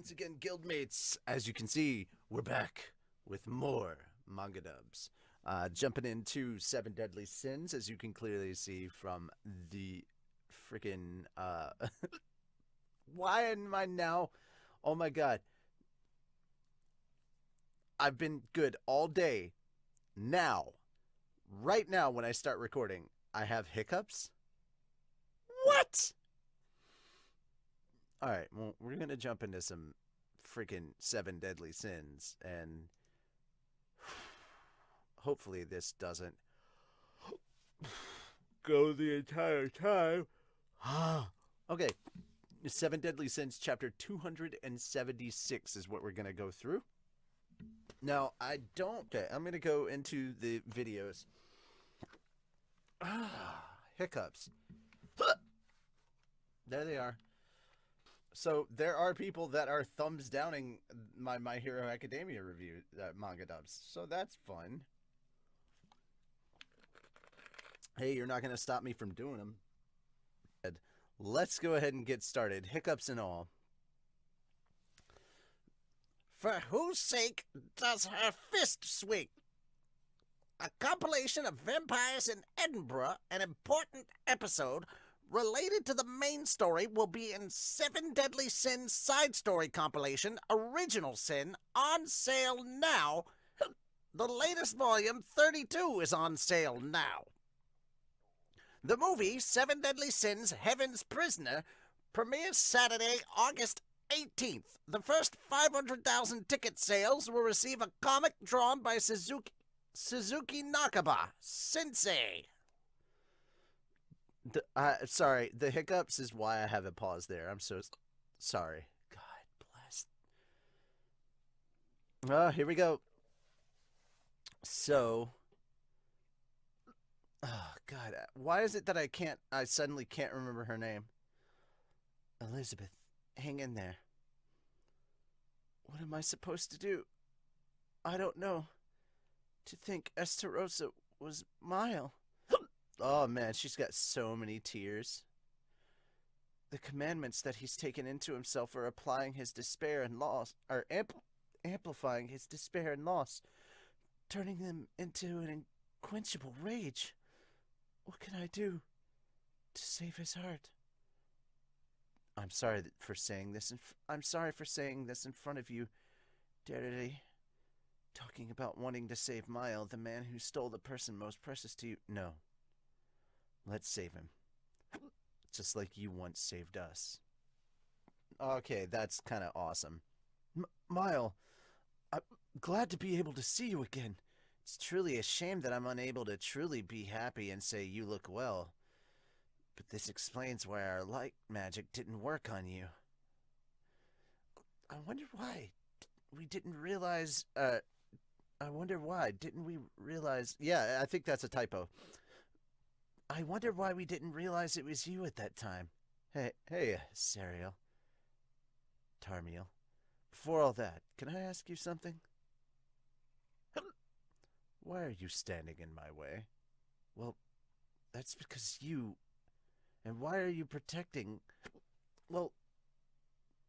once again, guildmates. As you can see, we're back with more manga dubs. Jumping into Seven Deadly Sins, as you can clearly see from the freaking. Why am I now? Oh my god. I've been good all day. Now, right now, when I start recording, I have hiccups. What? Alright, well, we're gonna jump into some freaking Seven Deadly Sins, and hopefully this doesn't go the entire time. Okay, Seven Deadly Sins, chapter 276 is what we're gonna go through. Now, I don't. Okay, I'm gonna go into the videos. Hiccups. There they are. So there are people that are thumbs downing my Hero Academia review manga dubs. So that's fun. Hey, you're not going to stop me from doing them. Let's go ahead and get started. Hiccups and all. For whose sake does her fist swing? A compilation of vampires in Edinburgh, an important episode related to the main story, will be in Seven Deadly Sins side story compilation, Original Sin, on sale now. The latest volume, 32, is on sale now. The movie, Seven Deadly Sins, Heaven's Prisoner, premieres Saturday, August 18th. The first 500,000 ticket sales will receive a comic drawn by Suzuki Nakaba, Sensei. Sorry, the hiccups is why I have a pause there. I'm so sorry. God bless. Here we go. So, oh God, why is it that I suddenly can't remember her name? Elizabeth, hang in there. What am I supposed to do? I don't know. To think Esterosa was Mile. Oh man, she's got so many tears. The commandments that he's taken into himself are applying his despair and loss, are amplifying his despair and loss, turning them into an unquenchable rage. What can I do to save his heart? I'm sorry for saying this. I'm sorry for saying this in front of you, Derry. Talking about wanting to save Mile, the man who stole the person most precious to you. No. Let's save him. Just like you once saved us. Okay, that's kind of awesome. Mile, I'm glad to be able to see you again. It's truly a shame that I'm unable to truly be happy and say you look well. But this explains why our light magic didn't work on you. I wonder why. We didn't realize, I wonder why. Didn't we realize... Yeah, I think that's a typo. I wonder why we didn't realize it was you at that time. Hey, Sariel. Tarmiel. Before all that, can I ask you something? Why are you standing in my way? Well, that's because you... And why are you protecting... Well,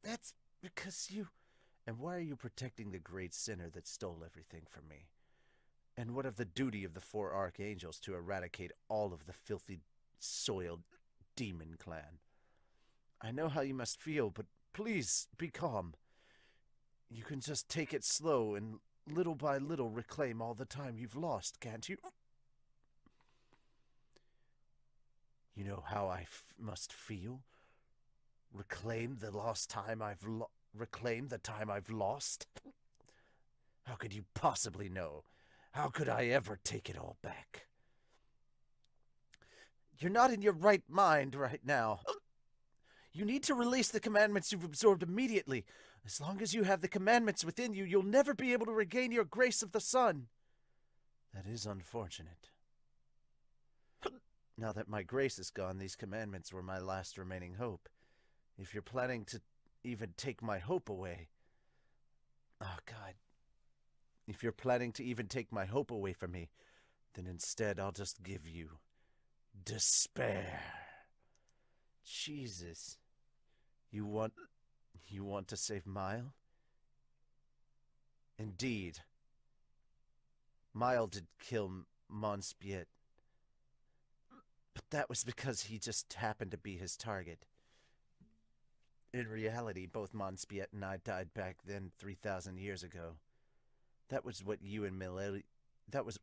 that's because you... And why are you protecting the great sinner that stole everything from me? And what of the duty of the four archangels to eradicate all of the filthy, soiled demon clan? I know how you must feel, but please be calm. You can just take it slow and little by little reclaim all the time you've lost, can't you? You know how I must feel? Reclaim the lost time reclaim the time I've lost? How could you possibly know? How could I ever take it all back? You're not in your right mind right now. You need to release the commandments you've absorbed immediately. As long as you have the commandments within you, you'll never be able to regain your grace of the sun. That is unfortunate. Now that my grace is gone, these commandments were my last remaining hope. If you're planning to even take my hope away... Oh, God. If you're planning to even take my hope away from me, then instead I'll just give you despair. Jesus. You You want to save Mile? Indeed. Mile did kill Monspiet, but that was because he just happened to be his target. In reality, both Monspiet and I died back then 3,000 years ago. That was what you and that was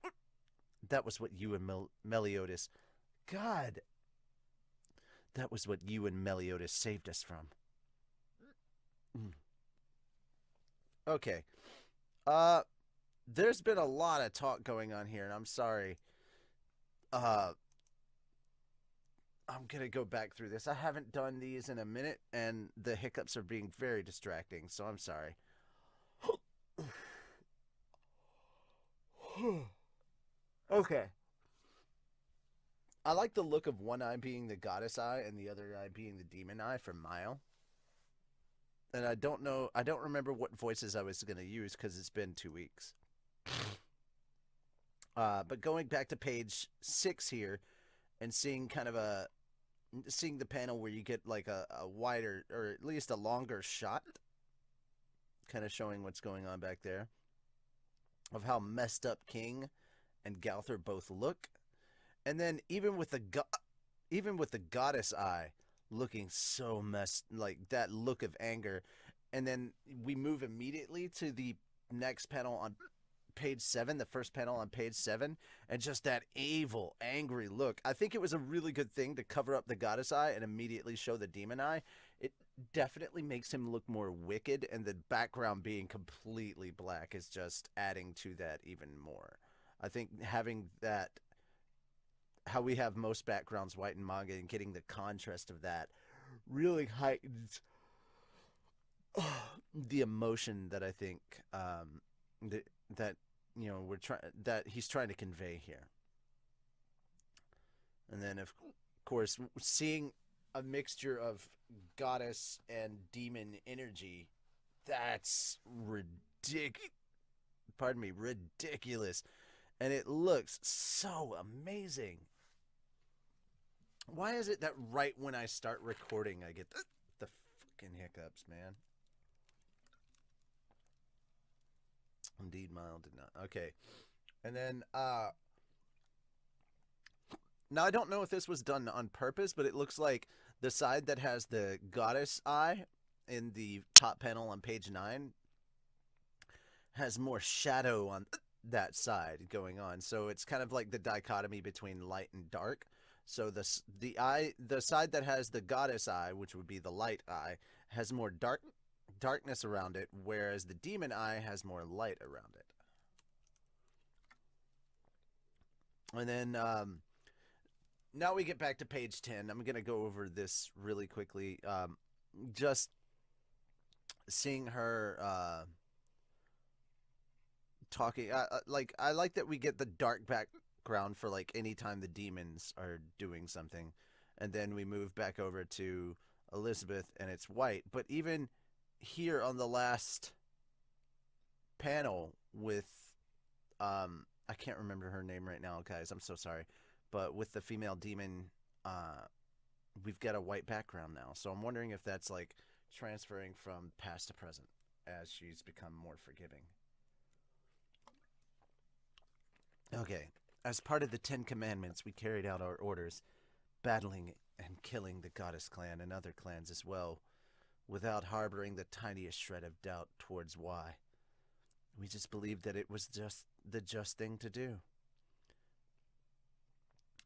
that was what you and Meliodas God. That was what you and Meliodas saved us from. Mm. Okay. Uh there's been a lot of talk going on here and I'm sorry. Uh I'm going to go back through this. I haven't done these in a minute and the hiccups are being very distracting, so I'm sorry. Okay. I like the look of one eye being the goddess eye and the other eye being the demon eye for Mile. And I don't know, I don't remember what voices I was going to use because it's been 2 weeks. But going back to page 6 here and seeing the panel where you get like a wider or at least a longer shot, kind of showing what's going on back there, of how messed up King and Galther both look. And then even with the goddess eye looking so messed, like that look of anger, and then we move immediately to the next panel on page 7, the first panel on page 7, and just that evil, angry look. I think it was a really good thing to cover up the goddess eye and immediately show the demon eye. It definitely makes him look more wicked, and the background being completely black is just adding to that even more. I think having that, how we have most backgrounds white in manga, and getting the contrast of that really heightens the emotion that I think that we're trying that he's trying to convey here. And then of course seeing a mixture of goddess and demon energy, that's ridiculous, and it looks so amazing. Why is it that right when I start recording I get the fucking hiccups, man? Indeed, Mile did not. Okay. And then, now I don't know if this was done on purpose, but it looks like the side that has the goddess eye in the top panel on page 9 has more shadow on that side going on. So it's kind of like the dichotomy between light and dark. So the side that has the goddess eye, which would be the light eye, has more darkness around it, whereas the demon eye has more light around it. And then now we get back to page 10. I'm going to go over this really quickly. Just seeing her talking. I like that we get the dark background for like any time the demons are doing something. And then we move back over to Elizabeth and it's white. But even here on the last panel with I can't remember her name right now, guys. I'm so sorry. But with the female demon, we've got a white background now. So I'm wondering if that's like transferring from past to present as she's become more forgiving. Okay. As part of the 10 Commandments, we carried out our orders, battling and killing the Goddess clan and other clans as well, without harboring the tiniest shred of doubt towards why. We just believed that it was just the just thing to do.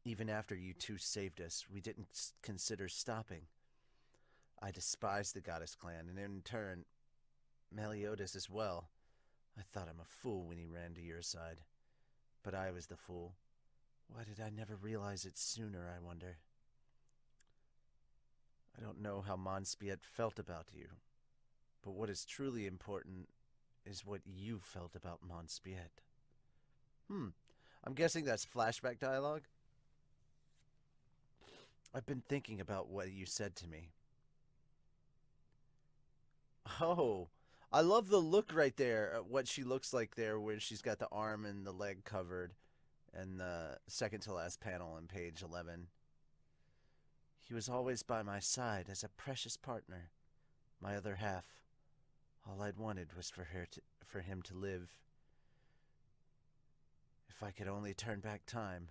Even after you two saved us, we didn't consider stopping. I despised the Goddess clan, and in turn, Meliodas as well. I thought him a fool when he ran to your side. But I was the fool. Why did I never realize it sooner, I wonder? I don't know how Monspiet felt about you, but what is truly important is what you felt about Monspiet. I'm guessing that's flashback dialogue? I've been thinking about what you said to me. Oh, I love the look right there, what she looks like there, where she's got the arm and the leg covered, and the second to last panel on page 11. He was always by my side as a precious partner. My other half. All I'd wanted was for him to live. If I could only turn back time.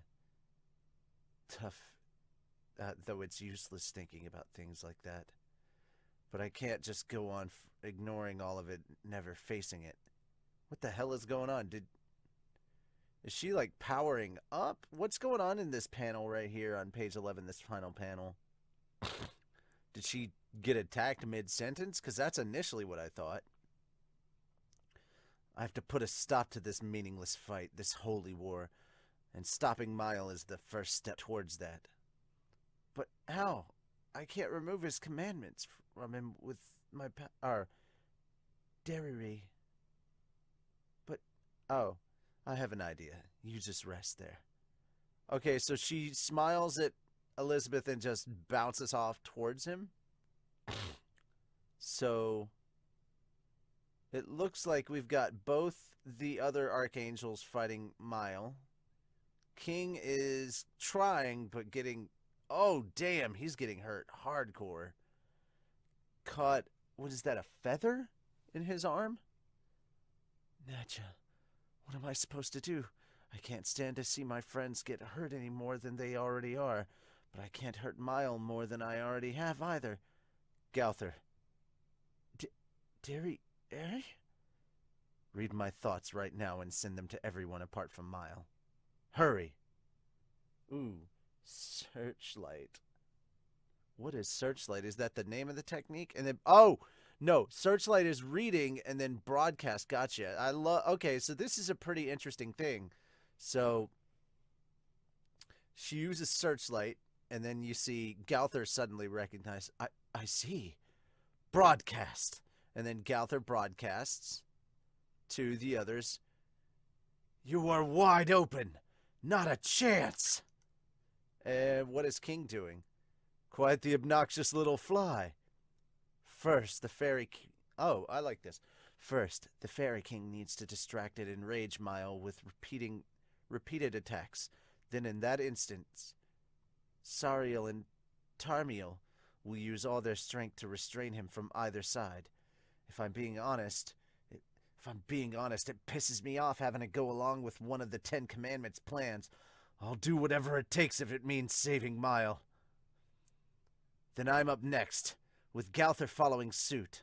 Tough, though it's useless thinking about things like that. But I can't just go on ignoring all of it, never facing it. What the hell is going on? Is she like powering up? What's going on in this panel right here on page 11, this final panel? Did she get attacked mid-sentence? Because that's initially what I thought. I have to put a stop to this meaningless fight, this holy war, and stopping Mile is the first step towards that. But how? I can't remove his commandments from him with my Derry. But, oh, I have an idea. You just rest there. Okay, so she smiles at Elizabeth and just bounces off towards him. So it looks like we've got both the other archangels fighting Mile. King is trying, but getting... Oh, damn, he's getting hurt hardcore. Caught... What is that, a feather in his arm? Nadja, what am I supposed to do? I can't stand to see my friends get hurt any more than they already are, but I can't hurt Mile more than I already have either. Gowther. Derry? Read my thoughts right now and send them to everyone apart from Mile. Hurry. Ooh, Searchlight. What is Searchlight? Is that the name of the technique? And then, oh, no, Searchlight is reading and then broadcast. Gotcha. Okay, so this is a pretty interesting thing. So she uses Searchlight, and then you see Gowther suddenly recognize, I see. Broadcast. And then Gowther broadcasts to the others. You are wide open. Not a chance. And what is King doing? Quite the obnoxious little fly. First, the Fairy King... Oh, I like this. First, the Fairy King needs to distract and enrage Mile with repeated attacks. Then in that instance, Sariel and Tarmiel will use all their strength to restrain him from either side. If I'm being honest, it pisses me off having to go along with one of the 10 Commandments plans. I'll do whatever it takes if it means saving Mile. Then I'm up next, with Gowther following suit.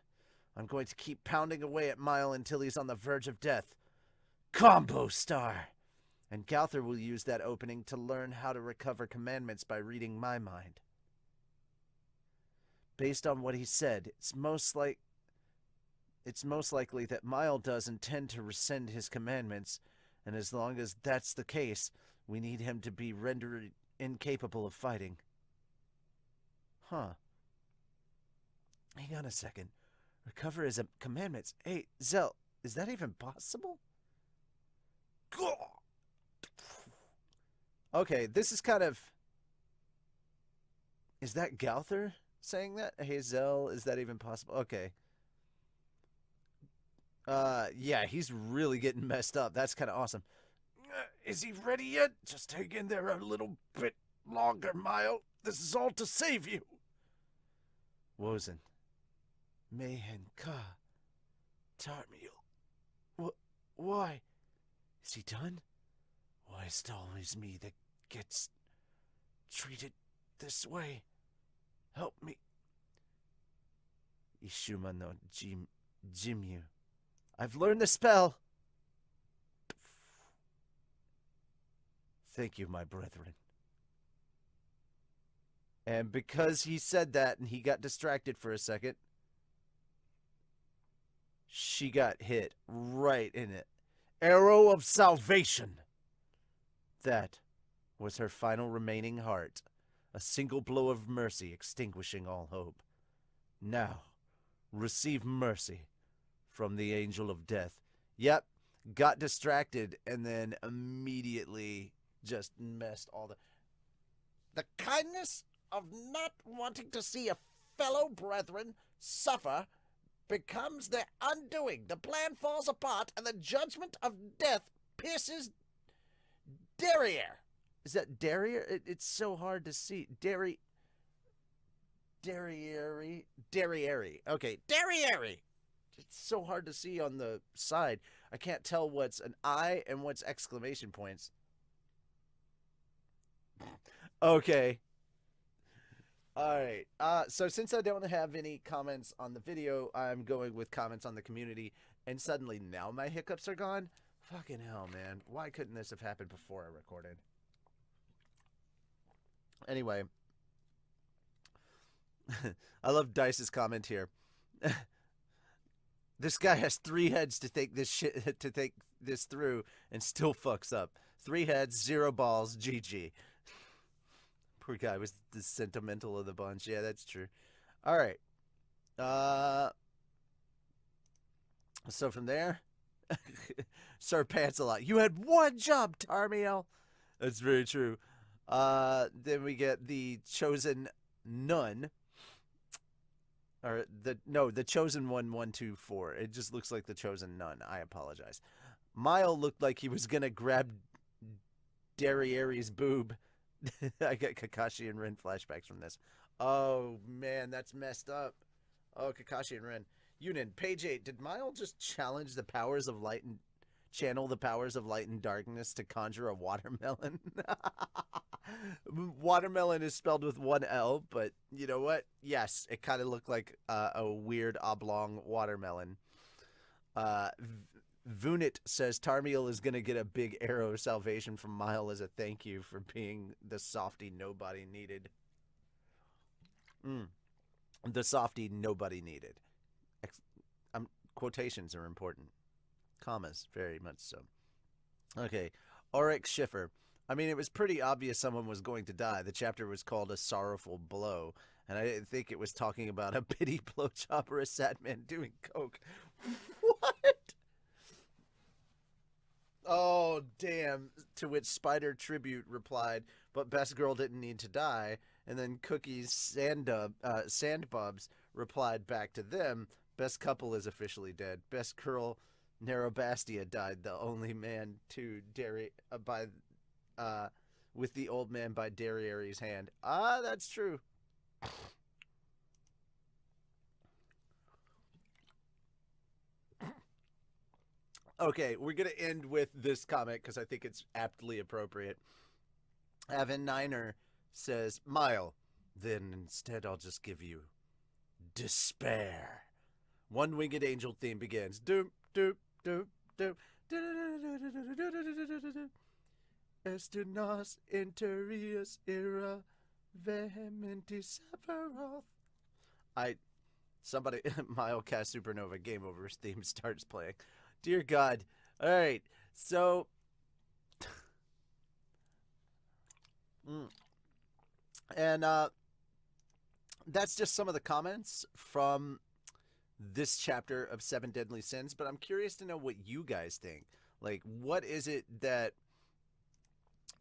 I'm going to keep pounding away at Mile until he's on the verge of death. Combo Star! And Gowther will use that opening to learn how to recover commandments by reading my mind. Based on what he said, it's most likely that Mile does intend to rescind his commandments, and as long as that's the case, we need him to be rendered incapable of fighting. Huh. Hang on a second. Recover his commandments. Hey, Zell, is that even possible? Okay, this is kind of... Is that Gowther saying that? Hey, Zell, is that even possible? Okay. Yeah, he's really getting messed up. That's kind of awesome. Is he ready yet? Just hang in there a little bit longer, Mile. This is all to save you. Wozen. Mayhen Ka. Tarmiel. Why? Is he done? Why is it always me that gets treated this way? Help me. Ishuma no Jimyu. I've learned the spell. Thank you, my brethren. And because he said that and he got distracted for a second, she got hit right in it. Arrow of salvation. That was her final remaining heart. A single blow of mercy extinguishing all hope. Now, receive mercy from the angel of death. Yep, got distracted and then immediately just messed all The kindness of not wanting to see a fellow brethren suffer becomes their undoing. The plan falls apart, and the judgment of death pierces derriere. Is that derriere? It's so hard to see. Derriere. Okay, Derriere. it's so hard to see on the side. I can't tell what's an I and what's exclamation points. Okay. All right. So since I don't have any comments on the video, I'm going with comments on the community. And suddenly now my hiccups are gone. Fucking hell, man. Why couldn't this have happened before I recorded? Anyway, I love Dice's comment here. This guy has 3 heads to think this shit to think this through and still fucks up. 3 heads, 0 balls, GG. Poor guy was the sentimental of the bunch. Yeah, that's true. All right. So from there, Sir Pants a lot. You had one job, Tarmiel. That's very true. Then we get the chosen nun, or the chosen one 124. It just looks like the chosen nun. I apologize. Mile looked like he was gonna grab Derriere's boob. I get Kakashi and Ren flashbacks from this. Oh man, that's messed up. Oh, Kakashi and Ren. Yunin, page 8. Did Mile just challenge the powers of light and channel the powers of light and darkness to conjure a watermelon? Watermelon is spelled with 1 L, but you know what? Yes, it kind of looked like a weird oblong watermelon. Vunit says Tarmiel is going to get a big arrow of salvation from Mile as a thank you for being the softy nobody needed. The softy nobody needed. Quotations are important. Commas, very much so. Okay. Oryx Schiffer. I mean, it was pretty obvious someone was going to die. The chapter was called A Sorrowful Blow, and I didn't think it was talking about a pity blowjob or a sad man doing coke. What? Oh, damn. To which Spider Tribute replied, but Best Girl didn't need to die. And then Cookie's Sandbubs replied back to them, Best Couple is officially dead. Best Girl Narrowbastia died, the only man to with the old man by Derriere's hand. Ah, that's true. Okay, we're going to end with this comment because I think it's aptly appropriate. Evan Niner says, Mile, then instead I'll just give you despair. One Winged Angel theme begins. Doop, doop, doop, doop. Este nos interius ira vehementis severoth. Somebody, Milecast Supernova Game Over's theme starts playing. Dear God. All right. So, and that's just some of the comments from this chapter of 7 Deadly Sins, but I'm curious to know what you guys think. Like, what is it that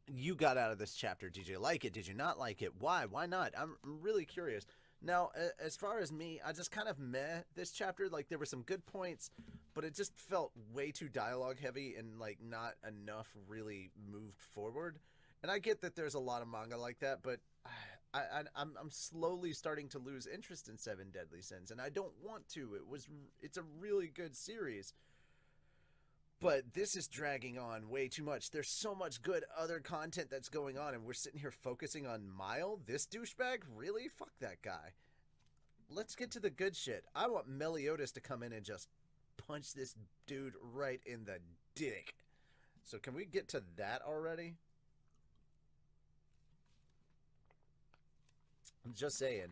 you got out of this chapter? Did you like it? Did you not like it? Why? Why not? I'm really curious. Now, as far as me, I just kind of meh this chapter. Like, there were some good points, but it just felt way too dialogue heavy and, like, not enough really moved forward. And I get that there's a lot of manga like that, but I'm slowly starting to lose interest in 7 Deadly Sins, and I don't want to. It's a really good series, but this is dragging on way too much. There's so much good other content that's going on, and we're sitting here focusing on Mile, this douchebag. Really, fuck that guy. Let's get to the good shit. I want Meliodas to come in and just punch this dude right in the dick. So can we get to that already? I'm just saying.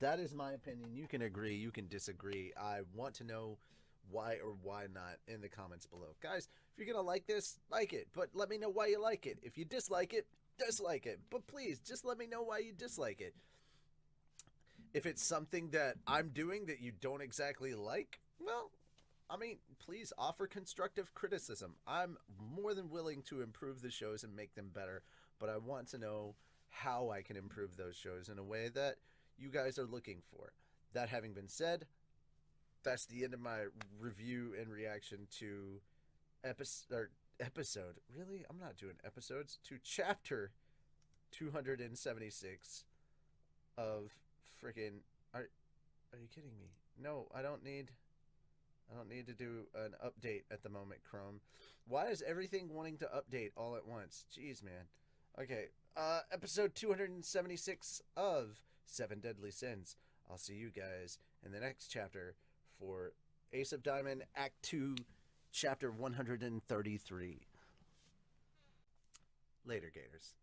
That is my opinion. You can agree. You can disagree. I want to know why or why not in the comments below. Guys, if you're going to like this, like it. But let me know why you like it. If you dislike it, dislike it. But please, just let me know why you dislike it. If it's something that I'm doing that you don't exactly like, well, I mean, please offer constructive criticism. I'm more than willing to improve the shows and make them better. But I want to know how I can improve those shows in a way that you guys are looking for. That having been said, that's the end of my review and reaction to episode. Really? I'm not doing episodes. To chapter 276 of Freaking are you kidding me? No, I don't need to do an update at the moment, Chrome. Why is everything wanting to update all at once? Jeez, man. Okay, episode 276 of 7 Deadly Sins. I'll see you guys in the next chapter for Ace of Diamond Act 2, chapter 133. Later, Gators.